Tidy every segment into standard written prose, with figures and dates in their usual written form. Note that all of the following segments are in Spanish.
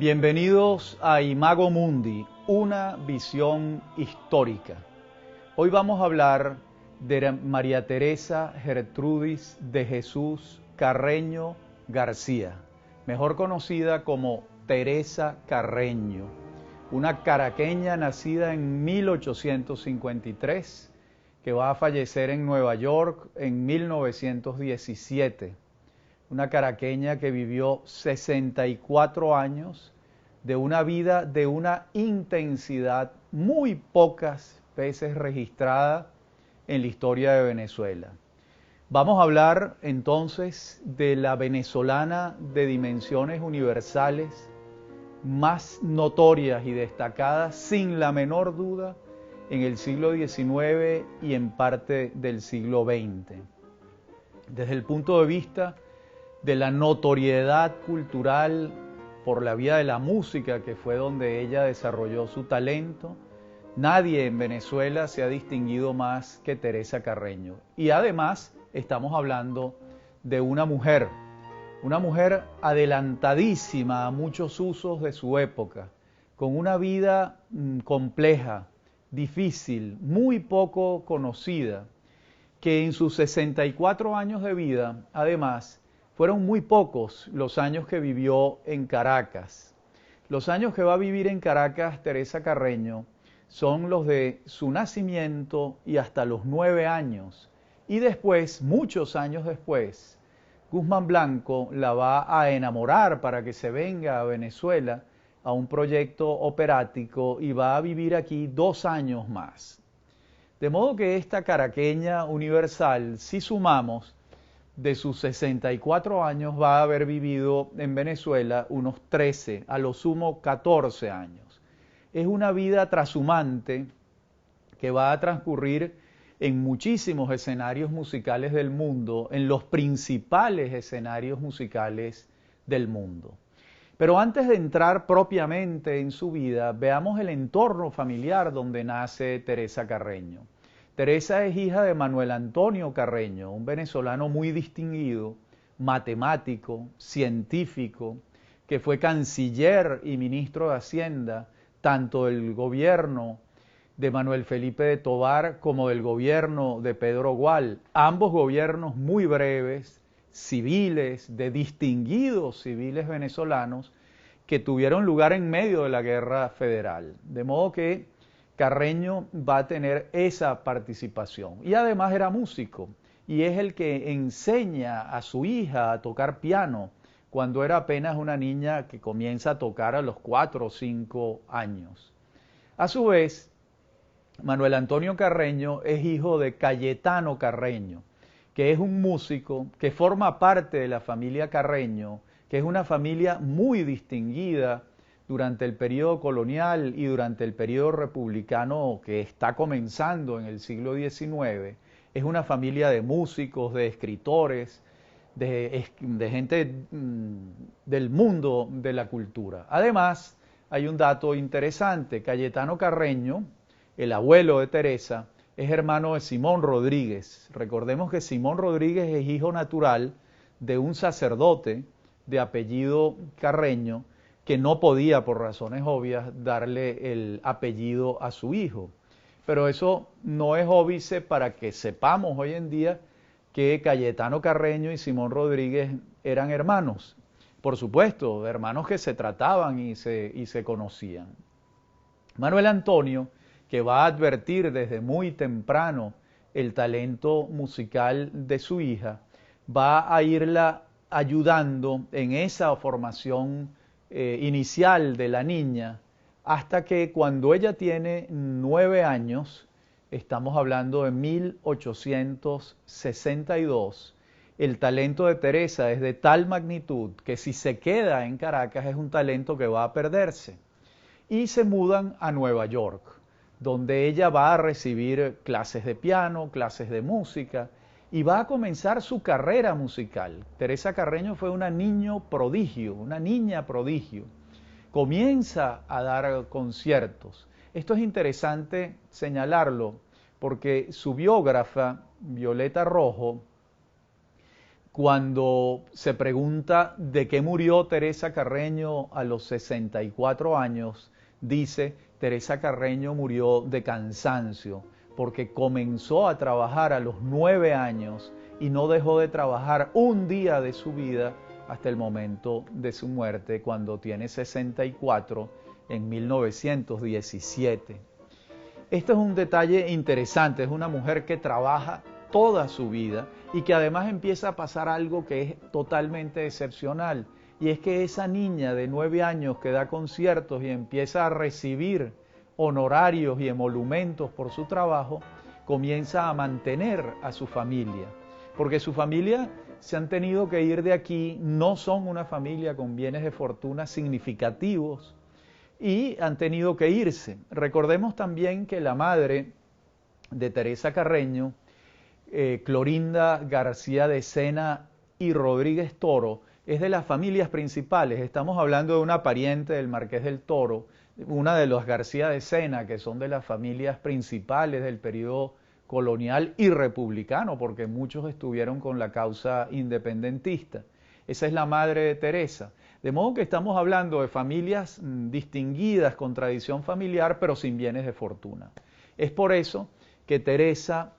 Bienvenidos a Imago Mundi, una visión histórica. Hoy vamos a hablar de María Teresa Gertrudis de Jesús Carreño García, mejor conocida como Teresa Carreño, una caraqueña nacida en 1853, que va a fallecer en Nueva York en 1917. Una caraqueña que vivió 64 años de una vida de una intensidad muy pocas veces registrada en la historia de Venezuela. Vamos a hablar entonces de la venezolana de dimensiones universales más notorias y destacadas, sin la menor duda, en el siglo XIX y en parte del siglo XX. Desde el punto de vista de la notoriedad cultural por la vía de la música, que fue donde ella desarrolló su talento, nadie en Venezuela se ha distinguido más que Teresa Carreño. Y además estamos hablando de una mujer adelantadísima a muchos usos de su época, con una vida compleja, difícil, muy poco conocida, que en sus 64 años de vida, además, fueron muy pocos los años que vivió en Caracas. Los años que va a vivir en Caracas Teresa Carreño son los de su nacimiento y hasta los 9 años. Y después, muchos años después, Guzmán Blanco la va a enamorar para que se venga a Venezuela a un proyecto operático y va a vivir aquí 2 años más. De modo que esta caraqueña universal, si sumamos, de sus 64 años va a haber vivido en Venezuela unos 13, a lo sumo 14 años. Es una vida trashumante que va a transcurrir en muchísimos escenarios musicales del mundo, en los principales escenarios musicales del mundo. Pero antes de entrar propiamente en su vida, veamos el entorno familiar donde nace Teresa Carreño. Teresa es hija de Manuel Antonio Carreño, un venezolano muy distinguido, matemático, científico, que fue canciller y ministro de Hacienda, tanto del gobierno de Manuel Felipe de Tovar como del gobierno de Pedro Gual, ambos gobiernos muy breves, civiles, de distinguidos civiles venezolanos, que tuvieron lugar en medio de la Guerra Federal. De modo que Carreño va a tener esa participación. Y además era músico, y es el que enseña a su hija a tocar piano cuando era apenas una niña que comienza a tocar a los 4 o 5 años. A su vez, Manuel Antonio Carreño es hijo de Cayetano Carreño, que es un músico que forma parte de la familia Carreño, que es una familia muy distinguida durante el periodo colonial y durante el periodo republicano que está comenzando en el siglo XIX. Es una familia de músicos, de escritores, de gente del mundo de la cultura. Además, hay un dato interesante. Cayetano Carreño, el abuelo de Teresa, es hermano de Simón Rodríguez. Recordemos que Simón Rodríguez es hijo natural de un sacerdote de apellido Carreño, que no podía, por razones obvias, darle el apellido a su hijo. Pero eso no es óbice para que sepamos hoy en día que Cayetano Carreño y Simón Rodríguez eran hermanos. Por supuesto, hermanos que se trataban y se conocían. Manuel Antonio, que va a advertir desde muy temprano el talento musical de su hija, va a irla ayudando en esa formación inicial de la niña, hasta que cuando ella tiene 9 años, estamos hablando de 1862, el talento de Teresa es de tal magnitud que si se queda en Caracas es un talento que va a perderse. Y se mudan a Nueva York, donde ella va a recibir clases de piano, clases de música, y va a comenzar su carrera musical. Teresa Carreño fue una niña prodigio. Comienza a dar conciertos. Esto es interesante señalarlo, porque su biógrafa, Violeta Rojo, cuando se pregunta de qué murió Teresa Carreño a los 64 años, dice: Teresa Carreño murió de cansancio, porque comenzó a trabajar a los 9 años y no dejó de trabajar un día de su vida hasta el momento de su muerte, cuando tiene 64 en 1917. Esto es un detalle interesante, es una mujer que trabaja toda su vida y que además empieza a pasar algo que es totalmente excepcional, y es que esa niña de 9 años que da conciertos y empieza a recibir honorarios y emolumentos por su trabajo, comienza a mantener a su familia, porque su familia se han tenido que ir de aquí, no son una familia con bienes de fortuna significativos y han tenido que irse. Recordemos también que la madre de Teresa Carreño, Clorinda García de Sena y Rodríguez Toro, es de las familias principales. Estamos hablando de una pariente del Marqués del Toro, una de los García de Sena, que son de las familias principales del periodo colonial y republicano, porque muchos estuvieron con la causa independentista. Esa es la madre de Teresa. De modo que estamos hablando de familias distinguidas con tradición familiar, pero sin bienes de fortuna. Es por eso que Teresa,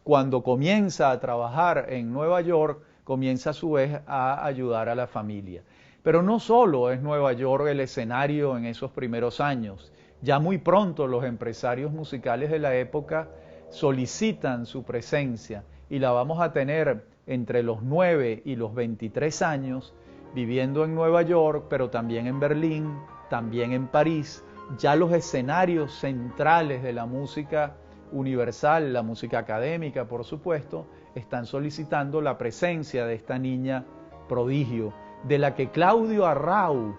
cuando comienza a trabajar en Nueva York, comienza a su vez a ayudar a la familia. Pero no solo es Nueva York el escenario en esos primeros años. Ya muy pronto los empresarios musicales de la época solicitan su presencia y la vamos a tener entre los 9 y los 23 años viviendo en Nueva York, pero también en Berlín, también en París. Ya los escenarios centrales de la música universal, la música académica, por supuesto, están solicitando la presencia de esta niña prodigio, de la que Claudio Arrau,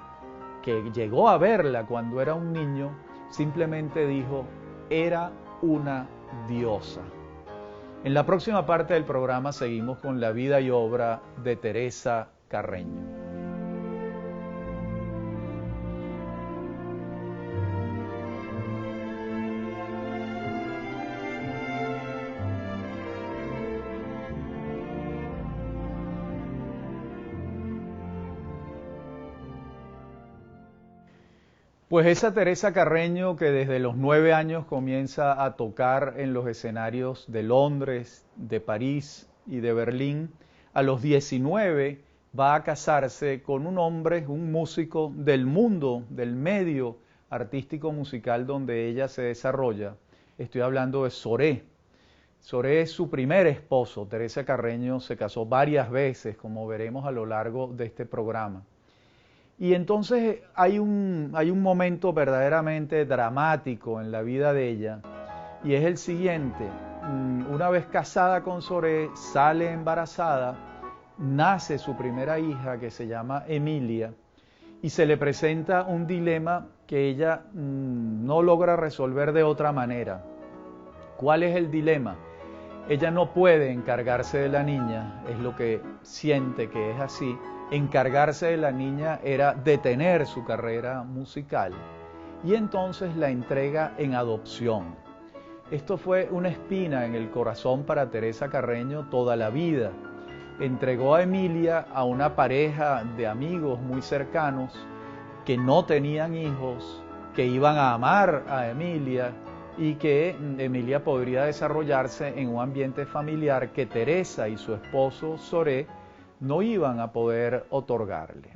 que llegó a verla cuando era un niño, simplemente dijo: era una diosa. En la próxima parte del programa seguimos con la vida y obra de Teresa Carreño. Pues esa Teresa Carreño, que desde los 9 años comienza a tocar en los escenarios de Londres, de París y de Berlín, a los 19 va a casarse con un hombre, un músico del mundo, del medio artístico musical donde ella se desarrolla. Estoy hablando de Soré. Soré es su primer esposo. Teresa Carreño se casó varias veces, como veremos a lo largo de este programa. Y entonces hay un momento verdaderamente dramático en la vida de ella, y es el siguiente. Una vez casada con Soré, sale embarazada, nace su primera hija, que se llama Emilia, y se le presenta un dilema que ella no logra resolver de otra manera. ¿Cuál es el dilema? Ella no puede encargarse de la niña, es lo que siente que es así. Encargarse de la niña era detener su carrera musical, y entonces la entrega en adopción. Esto fue una espina en el corazón para Teresa Carreño toda la vida. Entregó a Emilia a una pareja de amigos muy cercanos que no tenían hijos, que iban a amar a Emilia y que Emilia podría desarrollarse en un ambiente familiar que Teresa y su esposo Soré no iban a poder otorgarle.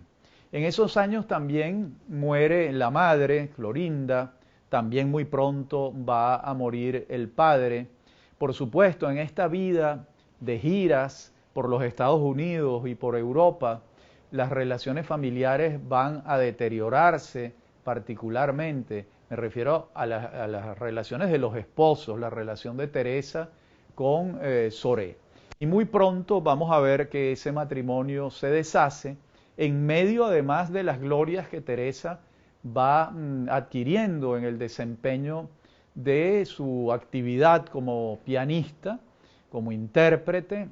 En esos años también muere la madre, Clorinda, también muy pronto va a morir el padre. Por supuesto, en esta vida de giras por los Estados Unidos y por Europa, las relaciones familiares van a deteriorarse particularmente. Me refiero a las relaciones de los esposos, la relación de Teresa con Soré. Y muy pronto vamos a ver que ese matrimonio se deshace en medio además de las glorias que Teresa va adquiriendo en el desempeño de su actividad como pianista, como intérprete,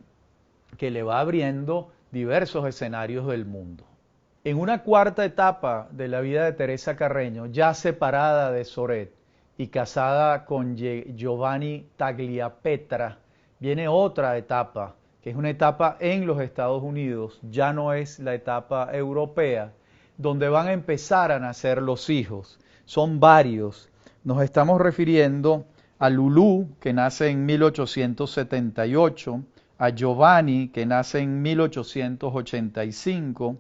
que le va abriendo diversos escenarios del mundo. En una cuarta etapa de la vida de Teresa Carreño, ya separada de Soret y casada con Giovanni Tagliapetra, viene otra etapa que es una etapa en los Estados Unidos, ya no es la etapa europea, donde van a empezar a nacer los hijos. Son varios. Nos estamos refiriendo a Lulú, que nace en 1878, a Giovanni, que nace en 1885.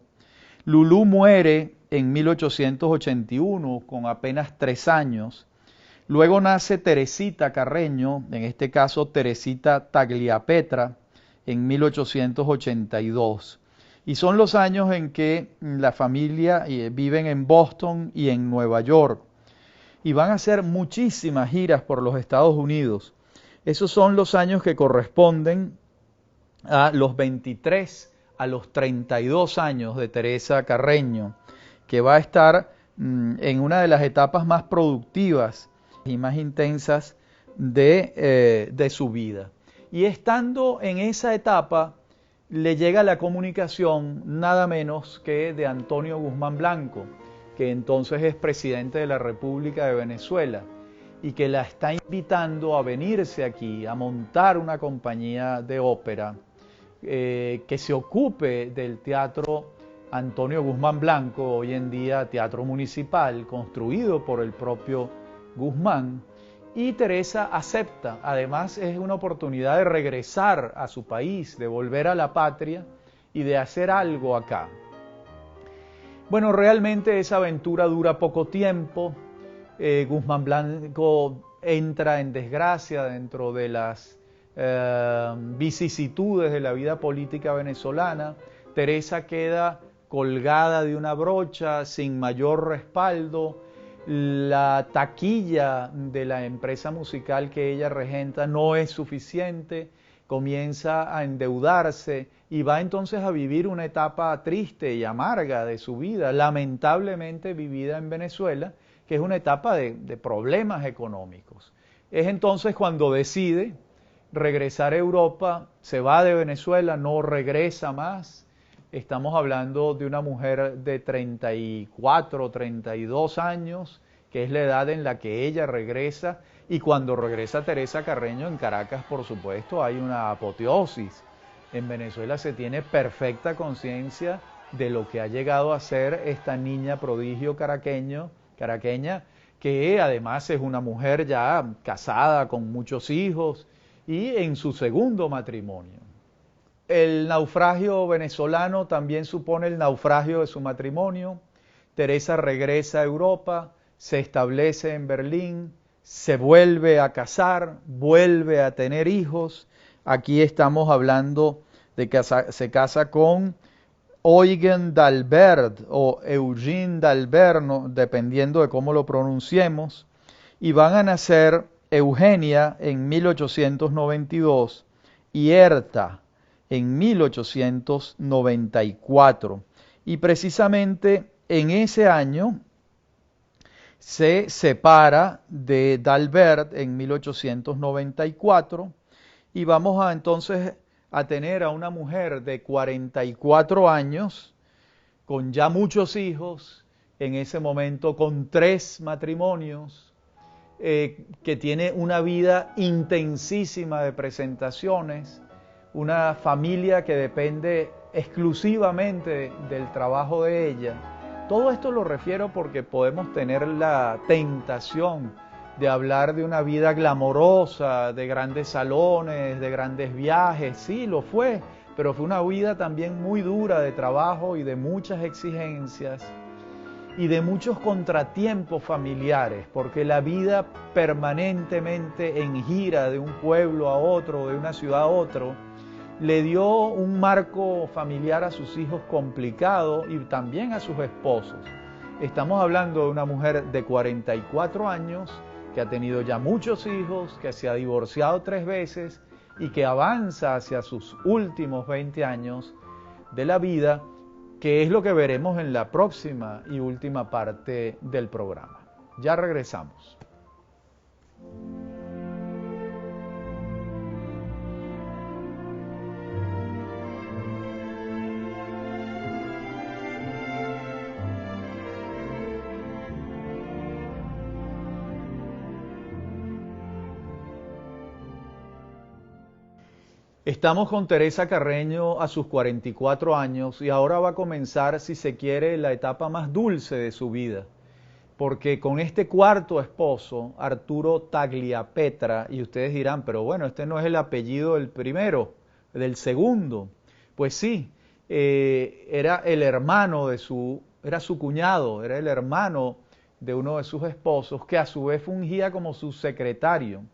Lulú muere en 1881 con apenas 3 años. Luego nace Teresita Carreño, en este caso Teresita Tagliapetra, en 1882. Y son los años en que la familia viven en Boston y en Nueva York. Y van a hacer muchísimas giras por los Estados Unidos. Esos son los años que corresponden a los 23 a los 32 años de Teresa Carreño, que va a estar en una de las etapas más productivas y más intensas de su vida. Y estando en esa etapa, le llega la comunicación nada menos que de Antonio Guzmán Blanco, que entonces es presidente de la República de Venezuela y que la está invitando a venirse aquí, a montar una compañía de ópera que se ocupe del teatro Antonio Guzmán Blanco, hoy en día teatro municipal, construido por el propio Guzmán. Y Teresa acepta. Además es una oportunidad de regresar a su país, de volver a la patria y de hacer algo acá. Bueno, realmente esa aventura dura poco tiempo. Guzmán Blanco entra en desgracia dentro de las vicisitudes de la vida política venezolana. Teresa queda colgada de una brocha, sin mayor respaldo. La taquilla de la empresa musical que ella regenta no es suficiente, comienza a endeudarse y va entonces a vivir una etapa triste y amarga de su vida, lamentablemente vivida en Venezuela, que es una etapa de problemas económicos. Es entonces cuando decide regresar a Europa, se va de Venezuela, no regresa más. Estamos hablando de una mujer de 34, 32 años, que es la edad en la que ella regresa, y cuando regresa Teresa Carreño en Caracas, por supuesto, hay una apoteosis. En Venezuela se tiene perfecta conciencia de lo que ha llegado a ser esta niña prodigio caraqueña, que además es una mujer ya casada con muchos hijos y en su segundo matrimonio. El naufragio venezolano también supone el naufragio de su matrimonio. Teresa regresa a Europa, se establece en Berlín, se vuelve a casar, vuelve a tener hijos. Aquí estamos hablando de que se casa con Eugen d'Albert o Eugene d'Albert, ¿no?, dependiendo de cómo lo pronunciemos, y van a nacer Eugenia en 1892 y Herta en 1894. Y precisamente en ese año se separa de d'Albert en 1894 y vamos entonces a tener a una mujer de 44 años, con ya muchos hijos, en ese momento con 3 matrimonios, que tiene una vida intensísima de presentaciones, una familia que depende exclusivamente del trabajo de ella. Todo esto lo refiero porque podemos tener la tentación de hablar de una vida glamorosa, de grandes salones, de grandes viajes. Sí, lo fue, pero fue una vida también muy dura de trabajo y de muchas exigencias y de muchos contratiempos familiares, porque la vida permanentemente en gira de un pueblo a otro, de una ciudad a otro, le dio un marco familiar a sus hijos complicado y también a sus esposos. Estamos hablando de una mujer de 44 años que ha tenido ya muchos hijos, que se ha divorciado 3 veces y que avanza hacia sus últimos 20 años de la vida, que es lo que veremos en la próxima y última parte del programa. Ya regresamos. Estamos con Teresa Carreño a sus 44 años y ahora va a comenzar, si se quiere, la etapa más dulce de su vida. Porque con este cuarto esposo, Arturo Tagliapetra, y ustedes dirán, pero bueno, este no es el apellido del primero, del segundo. Pues sí, era el hermano era su cuñado, era el hermano de uno de sus esposos, que a su vez fungía como su secretario.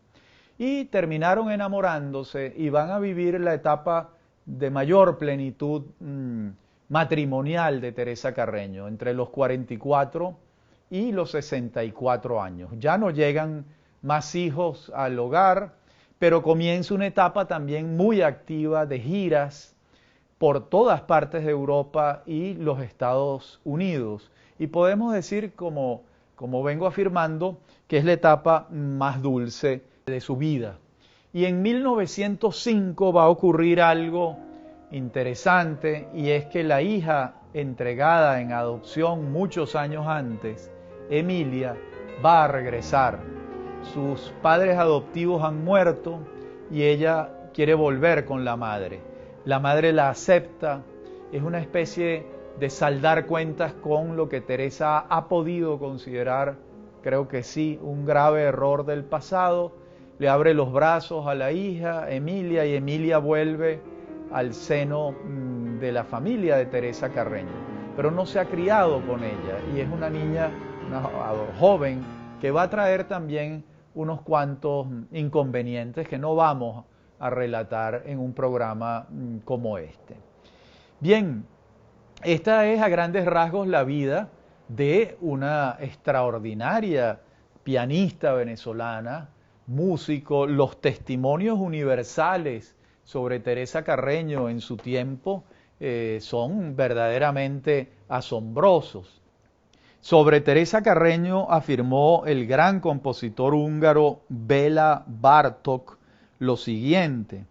Y terminaron enamorándose y van a vivir la etapa de mayor plenitud matrimonial de Teresa Carreño, entre los 44 y los 64 años. Ya no llegan más hijos al hogar, pero comienza una etapa también muy activa de giras por todas partes de Europa y los Estados Unidos. Y podemos decir, como vengo afirmando, que es la etapa más dulce de su vida. Y en 1905 va a ocurrir algo interesante, y es que la hija entregada en adopción muchos años antes, Emilia, va a regresar. Sus padres adoptivos han muerto y ella quiere volver con la madre. La madre la acepta, es una especie de saldar cuentas con lo que Teresa ha podido considerar, creo que sí, un grave error del pasado. Le abre los brazos a la hija, Emilia, y Emilia vuelve al seno de la familia de Teresa Carreño. Pero no se ha criado con ella y es una niña, una joven, que va a traer también unos cuantos inconvenientes que no vamos a relatar en un programa como este. Bien, esta es a grandes rasgos la vida de una extraordinaria pianista venezolana, músico. Los testimonios universales sobre Teresa Carreño en su tiempo son verdaderamente asombrosos. Sobre Teresa Carreño afirmó el gran compositor húngaro Béla Bartók lo siguiente: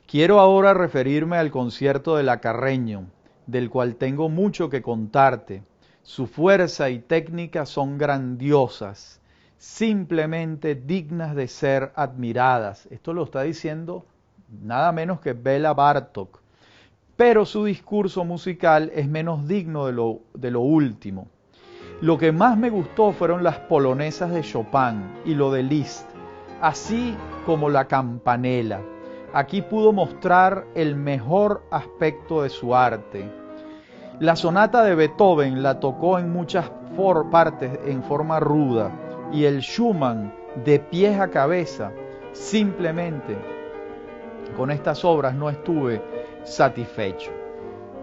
quiero ahora referirme al concierto de la Carreño, del cual tengo mucho que contarte. Su fuerza y técnica son grandiosas, simplemente dignas de ser admiradas. Esto lo está diciendo nada menos que Béla Bartók. Pero su discurso musical es menos digno de lo último. Lo que más me gustó fueron las polonesas de Chopin y lo de Liszt, así como la campanela. Aquí pudo mostrar el mejor aspecto de su arte. La sonata de Beethoven la tocó en muchas partes en forma ruda, y el Schumann de pies a cabeza. Simplemente con estas obras no estuve satisfecho.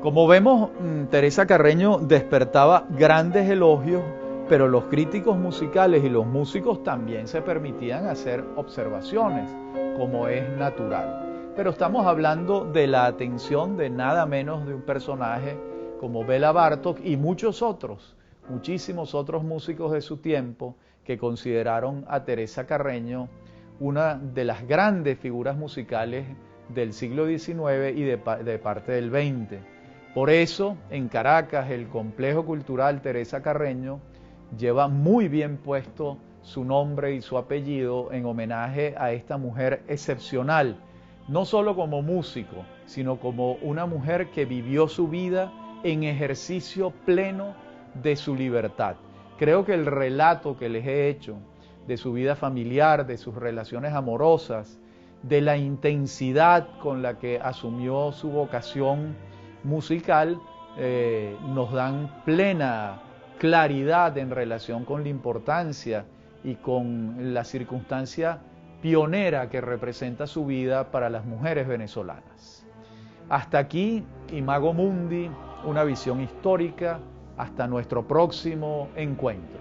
Como vemos, Teresa Carreño despertaba grandes elogios, pero los críticos musicales y los músicos también se permitían hacer observaciones, como es natural. Pero estamos hablando de la atención de nada menos de un personaje como Béla Bartók y muchos otros, muchísimos otros músicos de su tiempo que consideraron a Teresa Carreño una de las grandes figuras musicales del siglo XIX y de parte del XX. Por eso, en Caracas, el Complejo Cultural Teresa Carreño lleva muy bien puesto su nombre y su apellido en homenaje a esta mujer excepcional, no solo como músico, sino como una mujer que vivió su vida en ejercicio pleno de su libertad. Creo que el relato que les he hecho de su vida familiar, de sus relaciones amorosas, de la intensidad con la que asumió su vocación musical, nos dan plena claridad en relación con la importancia y con la circunstancia pionera que representa su vida para las mujeres venezolanas. Hasta aquí, Imago Mundi, una visión histórica. Hasta nuestro próximo encuentro.